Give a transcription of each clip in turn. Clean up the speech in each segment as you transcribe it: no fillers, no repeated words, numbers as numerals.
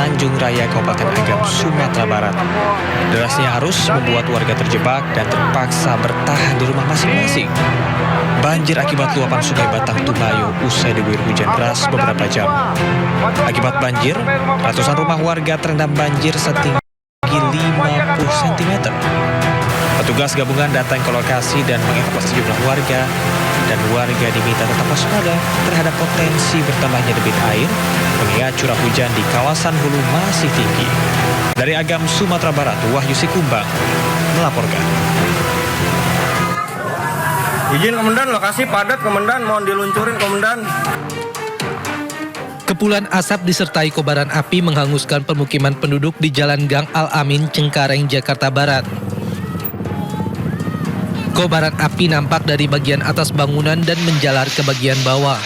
Tanjung Raya, Kabupaten Agam, Sumatera Barat. Derasnya arus membuat warga terjebak dan terpaksa bertahan di rumah masing-masing. Banjir akibat luapan Sungai Batang Tumayo usai diguyur hujan deras beberapa jam. Akibat banjir, ratusan rumah warga terendam banjir setinggi 50 cm. Petugas gabungan datang ke lokasi dan mengevakuasi sejumlah warga, dan warga diminta tetap waspada terhadap potensi bertambahnya debit air mengingat curah hujan di kawasan hulu masih tinggi. Dari Agam, Sumatera Barat, Wahyu Sikumbang melaporkan. Izin Komandan, lokasi padat Komandan, mohon diluncurin Komandan. Kepulan asap disertai kobaran api menghanguskan permukiman penduduk di Jalan Gang Al-Amin, Cengkareng, Jakarta Barat. Kobaran api nampak dari bagian atas bangunan dan menjalar ke bagian bawah.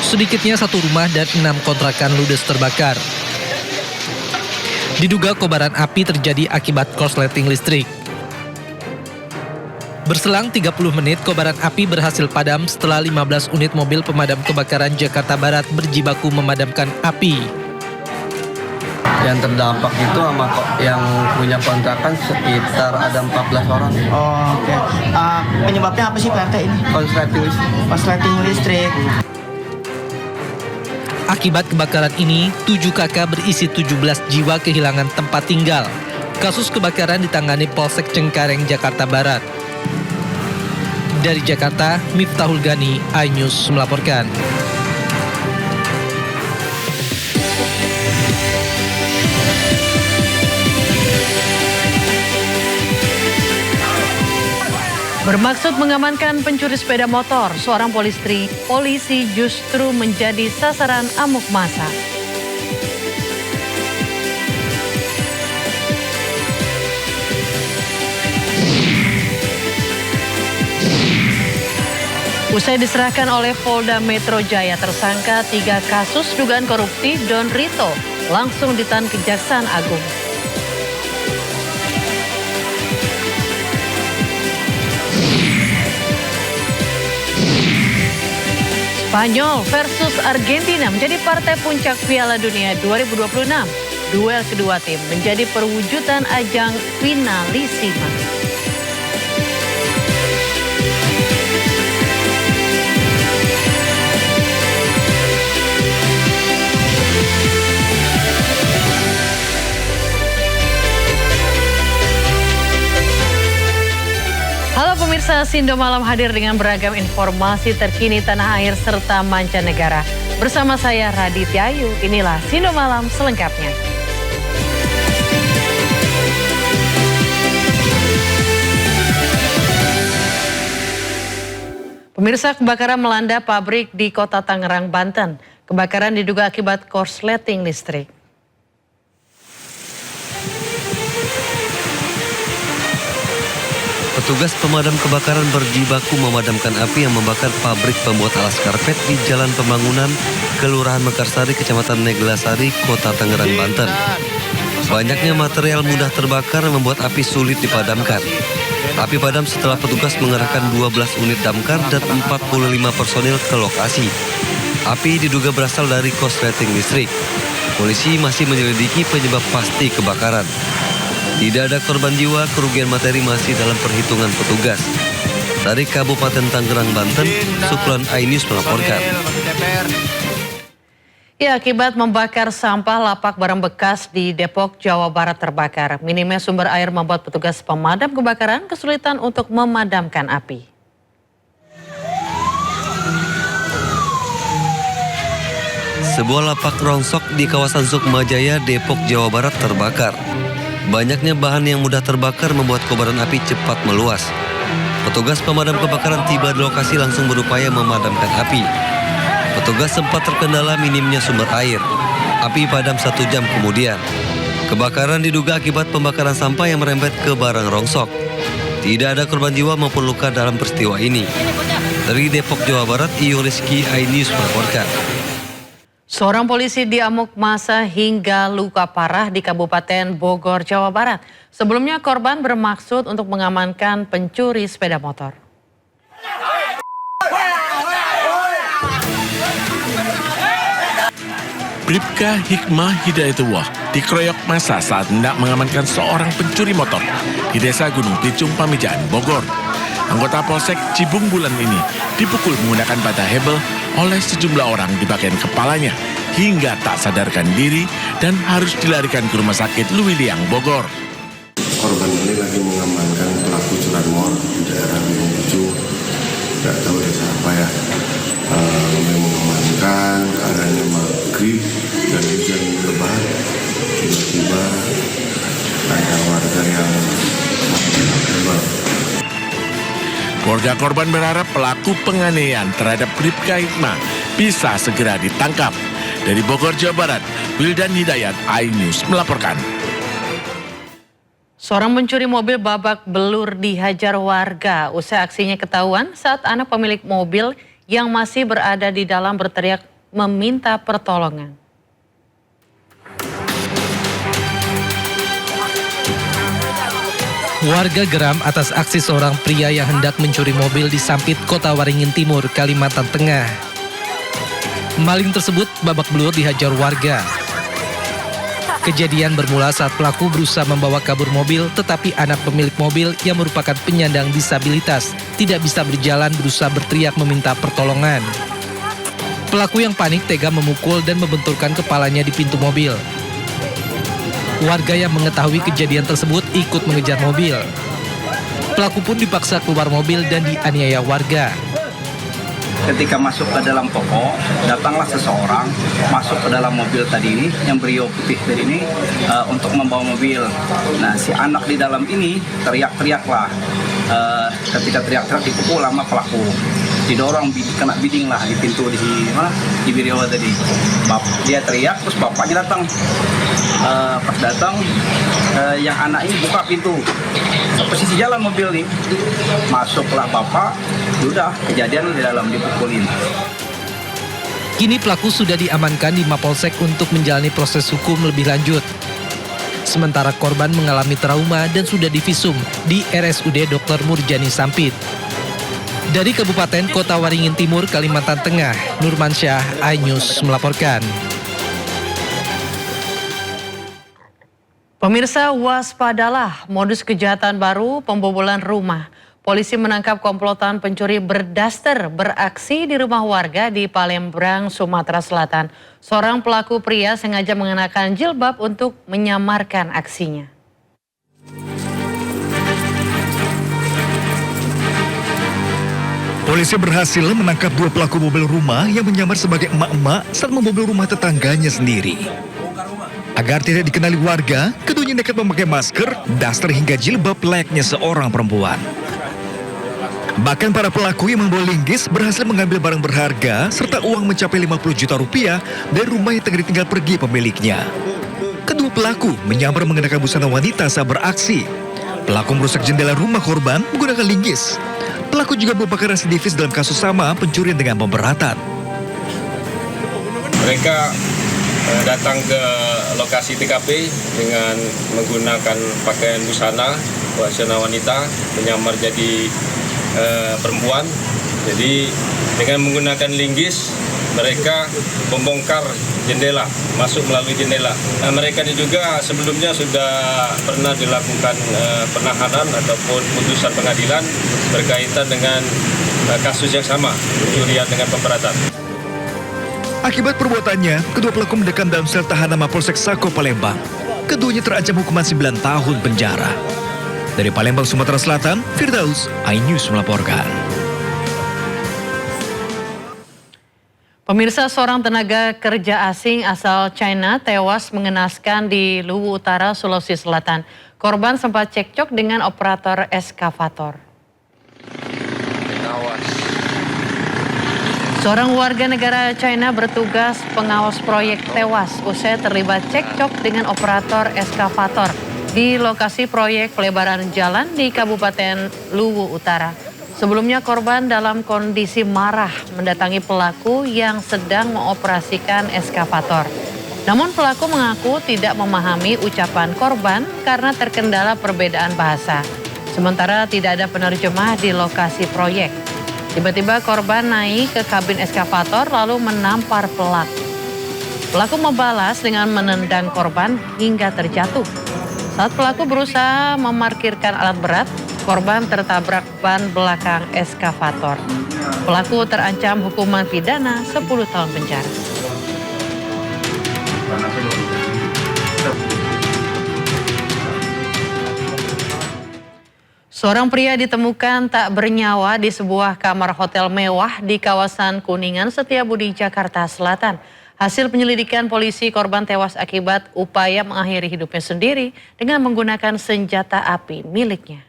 Sedikitnya 1 rumah dan 6 kontrakan ludes terbakar. Diduga kobaran api terjadi akibat korsleting listrik. Berselang 30 menit, kobaran api berhasil padam setelah 15 unit mobil pemadam kebakaran Jakarta Barat berjibaku memadamkan api. Yang terdampak itu sama yang punya kontrakan sekitar ada 14 orang. Oh, oke. Penyebabnya apa sih Pak RT ini? Korsleting listrik. Akibat kebakaran ini, 7 kakak berisi 17 jiwa kehilangan tempat tinggal. Kasus kebakaran ditangani Polsek Cengkareng, Jakarta Barat. Dari Jakarta, Miftahul Gani, iNews melaporkan. Bermaksud mengamankan pencuri sepeda motor, seorang polisi justru menjadi sasaran amuk massa. Usai diserahkan oleh Polda Metro Jaya, tersangka 3 kasus dugaan korupsi Don Rito langsung ditahan Kejaksaan Agung. Spanyol versus Argentina menjadi partai puncak Piala Dunia 2026. Duel kedua tim menjadi perwujudan ajang finalisima. Halo pemirsa, Sindo Malam hadir dengan beragam informasi terkini tanah air serta mancanegara. Bersama saya Raditya Ayu, inilah Sindo Malam selengkapnya. Pemirsa, kebakaran melanda pabrik di Kota Tangerang, Banten. Kebakaran diduga akibat korsleting listrik. Petugas pemadam kebakaran berjibaku memadamkan api yang membakar pabrik pembuat alas karpet di Jalan Pembangunan, Kelurahan Mekarsari, Kecamatan Neglasari, Kota Tangerang, Banten. Banyaknya material mudah terbakar membuat api sulit dipadamkan. Api padam setelah petugas mengerahkan 12 unit damkar dan 45 personil ke lokasi. Api diduga berasal dari korsleting listrik. Polisi masih menyelidiki penyebab pasti kebakaran. Tidak ada korban jiwa, kerugian materi masih dalam perhitungan petugas. Dari Kabupaten Tangerang, Banten, Suplan iNews melaporkan. Ya, akibat membakar sampah, lapak barang bekas di Depok, Jawa Barat terbakar. Minimnya sumber air membuat petugas pemadam kebakaran kesulitan untuk memadamkan api. Sebuah lapak rongsok di kawasan Sukmajaya, Depok, Jawa Barat terbakar. Banyaknya bahan yang mudah terbakar membuat kobaran api cepat meluas. Petugas pemadam kebakaran tiba di lokasi langsung berupaya memadamkan api. Petugas sempat terkendala minimnya sumber air. Api padam 1 jam kemudian. Kebakaran diduga akibat pembakaran sampah yang merembet ke barang rongsok. Tidak ada korban jiwa maupun luka dalam peristiwa ini. Dari Depok, Jawa Barat, Iyo Rizky, iNews melaporkan. Seorang polisi diamuk massa hingga luka parah di Kabupaten Bogor, Jawa Barat. Sebelumnya korban bermaksud untuk mengamankan pencuri sepeda motor. Bribka Hikmah Hidayatullah dikeroyok massa saat hendak mengamankan seorang pencuri motor di Desa Gunung Picung, Pamijahan, Bogor. Anggota Polsek Cibung Bulan ini dipukul menggunakan bata hebel oleh sejumlah orang di bagian kepalanya hingga tak sadarkan diri dan harus dilarikan ke Rumah Sakit Luwiliang, Bogor. Korban ini lagi mengamankan pelaku curanmor di daerah Gunung Picung. Tidak tahu desa apa ya. Mengamankan keadaannya maghrib dan hujan lebat. Tiba-tiba ada warga yang hebat. Keluarga korban berharap pelaku penganiayaan terhadap Bribka Hikmah bisa segera ditangkap. Dari Bogor, Jawa Barat, Wildan Hidayat, iNews melaporkan. Seorang pencuri mobil babak belur dihajar warga. Usai aksinya ketahuan saat anak pemilik mobil yang masih berada di dalam berteriak meminta pertolongan. Warga geram atas aksi seorang pria yang hendak mencuri mobil di Sampit, Kota Waringin Timur, Kalimantan Tengah. Maling tersebut babak belur dihajar warga. Kejadian bermula saat pelaku berusaha membawa kabur mobil, tetapi anak pemilik mobil yang merupakan penyandang disabilitas tidak bisa berjalan, berusaha berteriak meminta pertolongan. Pelaku yang panik tega memukul dan membenturkan kepalanya di pintu mobil. Warga yang mengetahui kejadian tersebut ikut mengejar mobil. Pelaku pun dipaksa keluar mobil dan dianiaya warga. Ketika masuk ke dalam toko, datanglah seseorang masuk ke dalam mobil tadi ini, yang brio putih tadi ini, untuk membawa mobil. Nah, si anak di dalam ini teriak-teriaklah. Ketika teriak-teriak dipukul sama pelaku. Didorong, kena biding lah di pintu di brio tadi. Dia teriak, terus bapaknya datang. Pas datang, yang anak ini buka pintu. Posisi jalan mobil nih, masuklah bapak, udah kejadian di dalam dipukulin. Kini pelaku sudah diamankan di Mapolsek untuk menjalani proses hukum lebih lanjut. Sementara korban mengalami trauma dan sudah divisum di RSUD Dr. Murjani Sampit. Dari Kabupaten Kota Waringin Timur, Kalimantan Tengah, Nurmansyah, iNews melaporkan. Pemirsa, waspadalah modus kejahatan baru pembobolan rumah. Polisi menangkap komplotan pencuri berdaster beraksi di rumah warga di Palembang, Sumatera Selatan. Seorang pelaku pria sengaja mengenakan jilbab untuk menyamarkan aksinya. Polisi berhasil menangkap dua pelaku bobol rumah yang menyamar sebagai emak-emak saat membobol rumah tetangganya sendiri. Agar tidak dikenali warga, keduanya nekat memakai masker, daster hingga jilbab layaknya seorang perempuan. Bahkan para pelaku yang membawa linggis berhasil mengambil barang berharga serta uang mencapai 50 juta rupiah dari rumah yang tengah ditinggal pergi pemiliknya. Kedua pelaku menyamar mengenakan busana wanita saat beraksi. Pelaku merusak jendela rumah korban menggunakan linggis. Pelaku juga merupakan residivis dalam kasus sama pencurian dengan pemberatan. Mereka datang ke lokasi TKP dengan menggunakan pakaian busana wanita, menyamar jadi perempuan. Jadi dengan menggunakan linggis mereka membongkar jendela, masuk melalui jendela. Nah, mereka ini juga sebelumnya sudah pernah dilakukan penahanan ataupun putusan pengadilan berkaitan dengan kasus yang sama, pencurian dengan pemberatan. Akibat perbuatannya, kedua pelaku mendekam dalam sel tahanan Mapolsek Sako, Palembang. Keduanya terancam hukuman 9 tahun penjara. Dari Palembang, Sumatera Selatan, Firdaus, iNews melaporkan. Pemirsa, seorang tenaga kerja asing asal China tewas mengenaskan di Luwu Utara, Sulawesi Selatan. Korban sempat cekcok dengan operator eskavator. Seorang warga negara China bertugas pengawas proyek tewas usai terlibat cekcok dengan operator eskavator di lokasi proyek pelebaran jalan di Kabupaten Luwu Utara. Sebelumnya korban dalam kondisi marah mendatangi pelaku yang sedang mengoperasikan eskavator. Namun pelaku mengaku tidak memahami ucapan korban karena terkendala perbedaan bahasa. Sementara tidak ada penerjemah di lokasi proyek. Tiba-tiba korban naik ke kabin eskavator lalu menampar pelaku. Pelaku membalas dengan menendang korban hingga terjatuh. Saat pelaku berusaha memarkirkan alat berat, korban tertabrak ban belakang eskavator. Pelaku terancam hukuman pidana 10 tahun penjara. Seorang pria ditemukan tak bernyawa di sebuah kamar hotel mewah di kawasan Kuningan, Setiabudi, Jakarta Selatan. Hasil penyelidikan polisi, korban tewas akibat upaya mengakhiri hidupnya sendiri dengan menggunakan senjata api miliknya.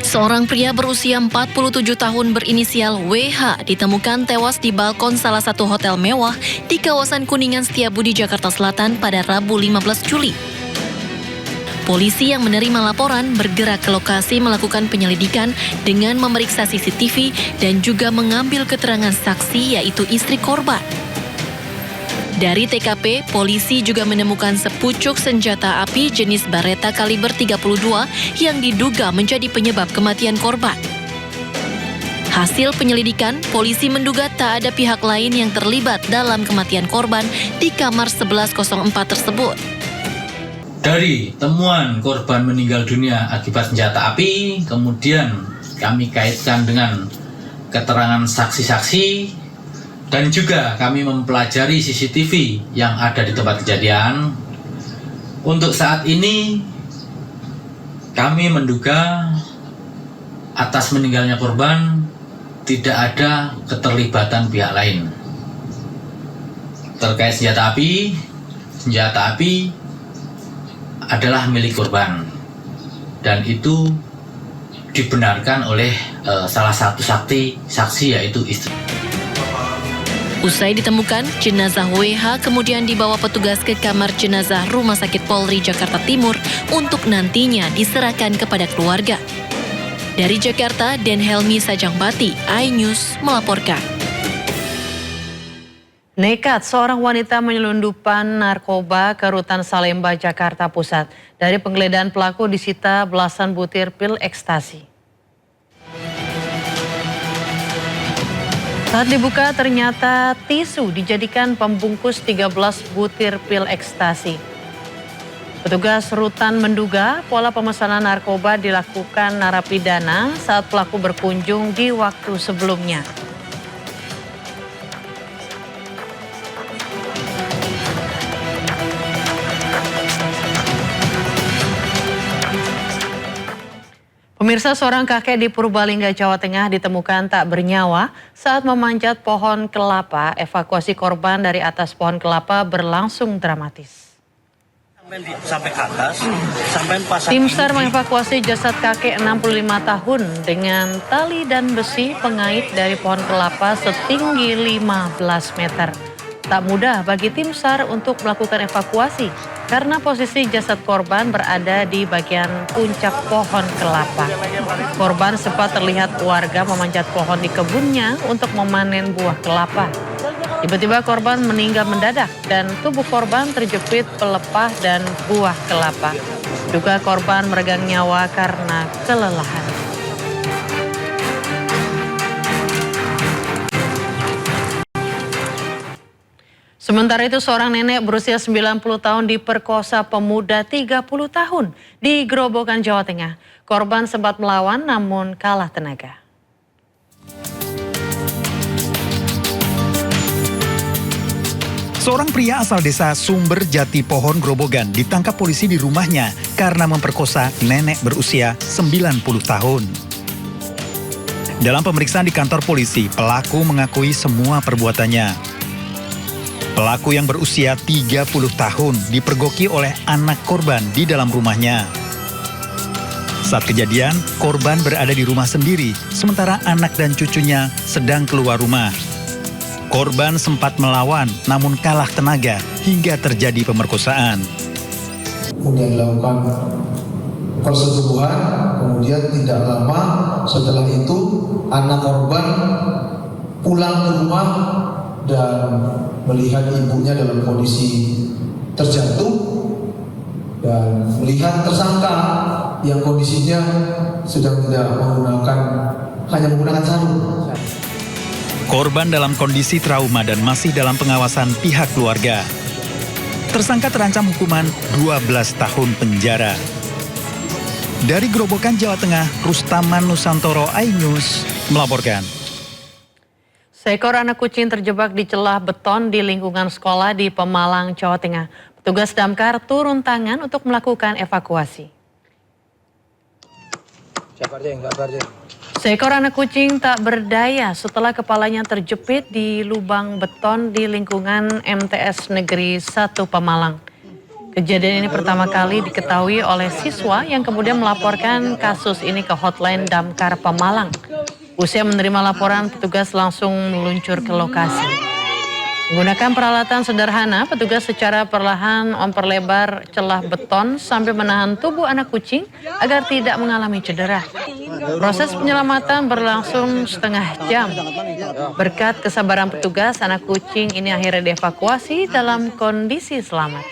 Seorang pria berusia 47 tahun berinisial WH ditemukan tewas di balkon salah satu hotel mewah di kawasan Kuningan, Setiabudi, Jakarta Selatan pada Rabu 15 Juli. Polisi yang menerima laporan bergerak ke lokasi melakukan penyelidikan dengan memeriksa CCTV dan juga mengambil keterangan saksi yaitu istri korban. Dari TKP, polisi juga menemukan sepucuk senjata api jenis Beretta kaliber 32 yang diduga menjadi penyebab kematian korban. Hasil penyelidikan, polisi menduga tak ada pihak lain yang terlibat dalam kematian korban di kamar 1104 tersebut. Dari temuan korban meninggal dunia akibat senjata api, kemudian kami kaitkan dengan keterangan saksi-saksi, dan juga kami mempelajari CCTV yang ada di tempat kejadian. Untuk saat ini, kami menduga atas meninggalnya korban tidak ada keterlibatan pihak lain. Terkait senjata api adalah milik korban. Dan itu dibenarkan oleh salah satu saksi yaitu istri. Usai ditemukan, jenazah WH kemudian dibawa petugas ke kamar jenazah Rumah Sakit Polri Jakarta Timur untuk nantinya diserahkan kepada keluarga. Dari Jakarta, Den Helmi Sajangbati, iNews melaporkan. Nekat seorang wanita menyelundupkan narkoba ke Rutan Salemba, Jakarta Pusat. Dari penggeledahan pelaku disita belasan butir pil ekstasi. Saat dibuka ternyata tisu dijadikan pembungkus 13 butir pil ekstasi. Petugas rutan menduga pola pemesanan narkoba dilakukan narapidana saat pelaku berkunjung di waktu sebelumnya. Pemirsa, seorang kakek di Purbalingga, Jawa Tengah ditemukan tak bernyawa saat memanjat pohon kelapa. Evakuasi korban dari atas pohon kelapa berlangsung dramatis. Sampai ke atas, sampai pasang. Tim SAR mengevakuasi jasad kakek 65 tahun dengan tali dan besi pengait dari pohon kelapa setinggi 15 meter. Tak mudah bagi tim SAR untuk melakukan evakuasi karena posisi jasad korban berada di bagian puncak pohon kelapa. Korban sempat terlihat warga memanjat pohon di kebunnya untuk memanen buah kelapa. Tiba-tiba korban meninggal mendadak dan tubuh korban terjepit pelepah dan buah kelapa. Duga korban meregang nyawa karena kelelahan. Sementara itu seorang nenek berusia 90 tahun diperkosa pemuda 30 tahun di Grobogan, Jawa Tengah. Korban sempat melawan namun kalah tenaga. Seorang pria asal desa Sumber Jati Pohon, Grobogan ditangkap polisi di rumahnya karena memperkosa nenek berusia 90 tahun. Dalam pemeriksaan di kantor polisi, pelaku mengakui semua perbuatannya. Pelaku yang berusia 30 tahun dipergoki oleh anak korban di dalam rumahnya. Saat kejadian, korban berada di rumah sendiri, sementara anak dan cucunya sedang keluar rumah. Korban sempat melawan, namun kalah tenaga hingga terjadi pemerkosaan. Kemudian dilakukan persetubuhan, kemudian tidak lama setelah itu anak korban pulang ke rumah dan melihat ibunya dalam kondisi terjatuh dan melihat tersangka yang kondisinya sedang tidak menggunakan, hanya menggunakan sarung. Korban dalam kondisi trauma dan masih dalam pengawasan pihak keluarga. Tersangka terancam hukuman 12 tahun penjara. Dari Grobogan, Jawa Tengah, Rustaman Nusantoro, iNews melaporkan. Seekor anak kucing terjebak di celah beton di lingkungan sekolah di Pemalang, Jawa Tengah. Petugas damkar turun tangan untuk melakukan evakuasi. Seekor anak kucing tak berdaya setelah kepalanya terjepit di lubang beton di lingkungan MTS Negeri 1 Pemalang. Kejadian ini pertama kali diketahui oleh siswa yang kemudian melaporkan kasus ini ke hotline Damkar Pemalang. Usai menerima laporan, petugas langsung meluncur ke lokasi. Menggunakan peralatan sederhana, petugas secara perlahan memperlebar celah beton sambil menahan tubuh anak kucing agar tidak mengalami cedera. Proses penyelamatan berlangsung setengah jam. Berkat kesabaran petugas, anak kucing ini akhirnya dievakuasi dalam kondisi selamat.